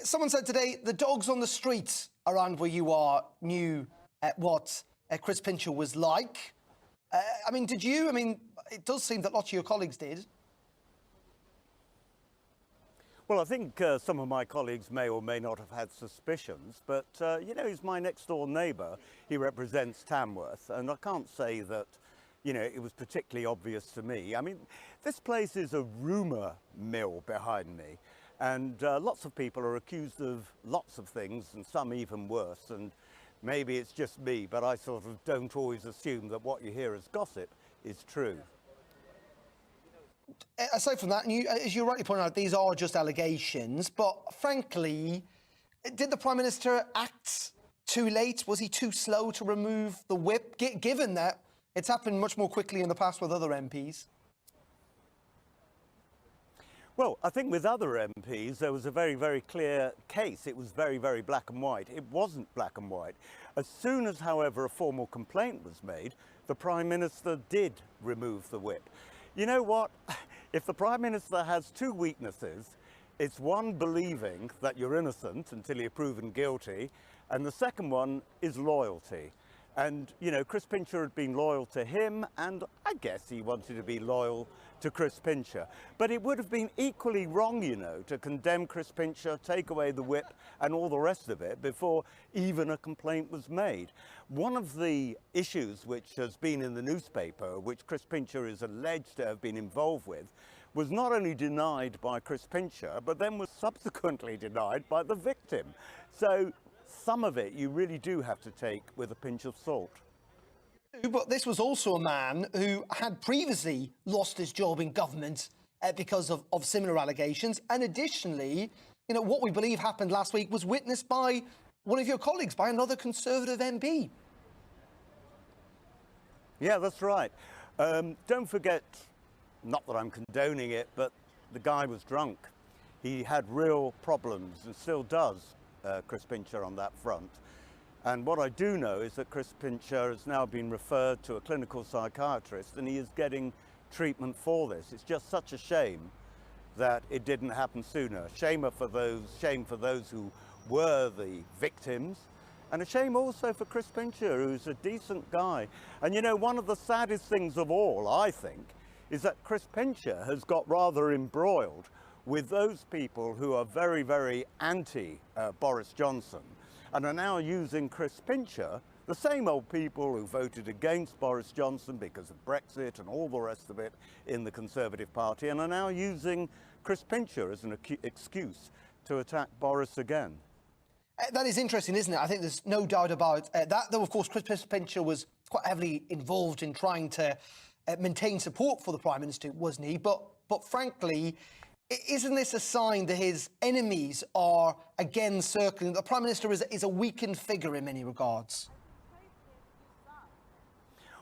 Someone said today the dogs on the streets around where you are knew what Chris Pincher was like. I mean, did you? I mean, it does seem that lots of your colleagues did. Well, I think some of my colleagues may or may not have had suspicions, but, you know, he's my next-door neighbour. He represents Tamworth, and I can't say that, you know, it was particularly obvious to me. I mean, this place is a rumour mill behind me, and lots of people are accused of lots of things, and some even worse, and maybe it's just me, but I sort of don't always assume that what you hear as gossip is true. Aside from that, and you, as you rightly point out, these are just allegations, but frankly, did the Prime Minister act too late? Was he too slow to remove the whip, given that it's happened much more quickly in the past with other MPs? Well, I think with other MPs, there was a very, very clear case. It was very, very black and white. It wasn't black and white. As soon as, however, a formal complaint was made, the Prime Minister did remove the whip. You know what? If the Prime Minister has two weaknesses, it's one, believing that you're innocent until you're proven guilty, and the second one is loyalty. And, you know, Chris Pincher had been loyal to him, and I guess he wanted to be loyal to Chris Pincher. But it would have been equally wrong, you know, to condemn Chris Pincher, take away the whip and all the rest of it before even a complaint was made. One of the issues which has been in the newspaper, which Chris Pincher is alleged to have been involved with, was not only denied by Chris Pincher, but then was subsequently denied by the victim. So some of it you really do have to take with a pinch of salt. But this was also a man who had previously lost his job in government because of similar allegations. And additionally, you know, what we believe happened last week was witnessed by one of your colleagues, by another Conservative MP. Yeah, that's right. Don't forget, not that I'm condoning it, but the guy was drunk. He had real problems and still does, Chris Pincher, on that front. And what I do know is that Chris Pincher has now been referred to a clinical psychiatrist and he is getting treatment for this. It's just such a shame that it didn't happen sooner. Shame for those who were the victims, and a shame also for Chris Pincher, who's a decent guy. And you know, one of the saddest things of all, I think, is that Chris Pincher has got rather embroiled with those people who are very, very anti Boris Johnson, and are now using Chris Pincher, the same old people who voted against Boris Johnson because of Brexit and all the rest of it in the Conservative Party, and are now using Chris Pincher as an excuse to attack Boris again. That is interesting, isn't it? I think there's no doubt about that, though, of course, Chris Pincher was quite heavily involved in trying to maintain support for the Prime Minister, wasn't he? But frankly, isn't this a sign that his enemies are again circling? The Prime Minister is a weakened figure in many regards.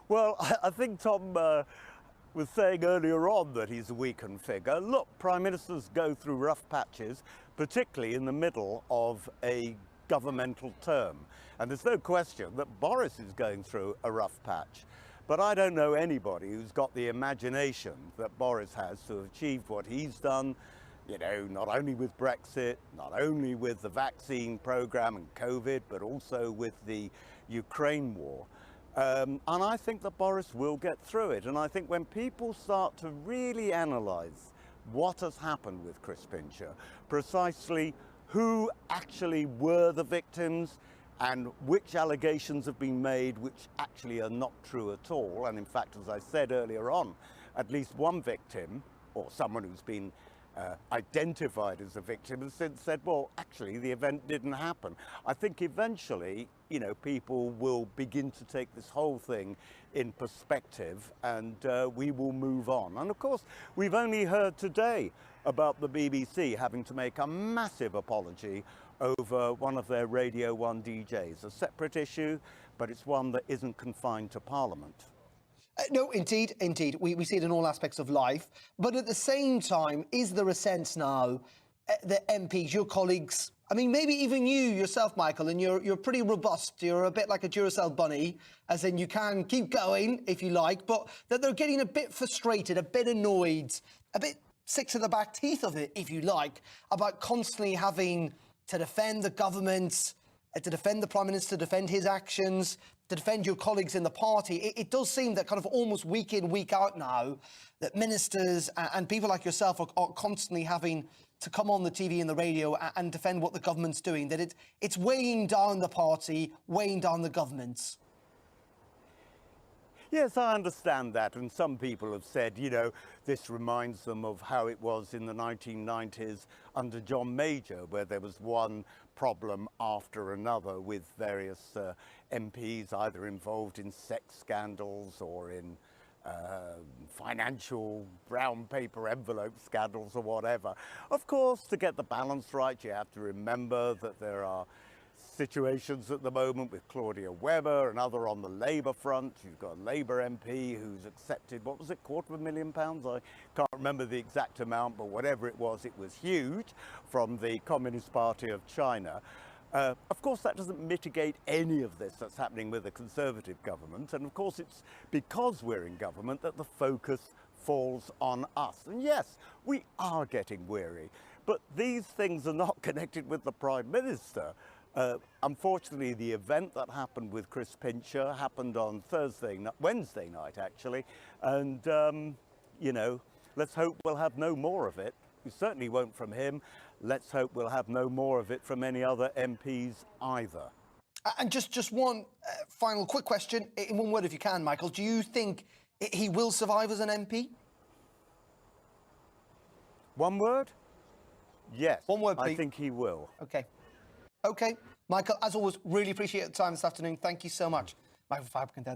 Well, I think Tom was saying earlier on that he's a weakened figure. Look, Prime Ministers go through rough patches, particularly in the middle of a governmental term. And there's no question that Boris is going through a rough patch. But I don't know anybody who's got the imagination that Boris has to have achieved what he's done, you know, not only with Brexit, not only with the vaccine programme and COVID, but also with the Ukraine war. And I think that Boris will get through it. And I think when people start to really analyse what has happened with Chris Pincher, precisely who actually were the victims, and which allegations have been made which actually are not true at all. And in fact, as I said earlier on, at least one victim, or someone who's been identified as a victim, has since said, well, actually, the event didn't happen. I think eventually, you know, people will begin to take this whole thing in perspective, and we will move on. And of course, we've only heard today about the BBC having to make a massive apology over one of their Radio 1 DJs. A separate issue, but it's one that isn't confined to Parliament. No, indeed. We see it in all aspects of life. But at the same time, is there a sense now that MPs, your colleagues, I mean, maybe even you yourself, Michael, and you're pretty robust. You're a bit like a Duracell bunny, as in you can keep going if you like, but that they're getting a bit frustrated, a bit annoyed, a bit sick to the back teeth of it, if you like, about constantly having to defend the government, to defend the Prime Minister, to defend his actions, to defend your colleagues in the party. It does seem that kind of almost week in, week out now, that ministers and people like yourself are constantly having to come on the TV and the radio and defend what the government's doing, that it's weighing down the party, weighing down the government. Yes, I understand that, and some people have said, you know, this reminds them of how it was in the 1990s under John Major, where there was one problem after another with various MPs either involved in sex scandals or in financial brown paper envelope scandals or whatever. Of course, to get the balance right, you have to remember that there are situations at the moment with Claudia Webber, another on the Labour front. You've got a Labour MP who's accepted, what was it, £250,000? I can't remember the exact amount, but whatever it was huge, from the Communist Party of China. Of course, that doesn't mitigate any of this that's happening with the Conservative government. And of course, it's because we're in government that the focus falls on us. And yes, we are getting weary, but these things are not connected with the Prime Minister. Unfortunately, the event that happened with Chris Pincher happened on Wednesday night, actually. And, you know, let's hope we'll have no more of it. We certainly won't from him. Let's hope we'll have no more of it from any other MPs either. And just one final quick question, in one word if you can, Michael. Do you think he will survive as an MP? One word? Yes. One word, I think he will. Okay. Okay. Michael, as always, really appreciate the time this afternoon. Thank you so much. Michael Fabricant,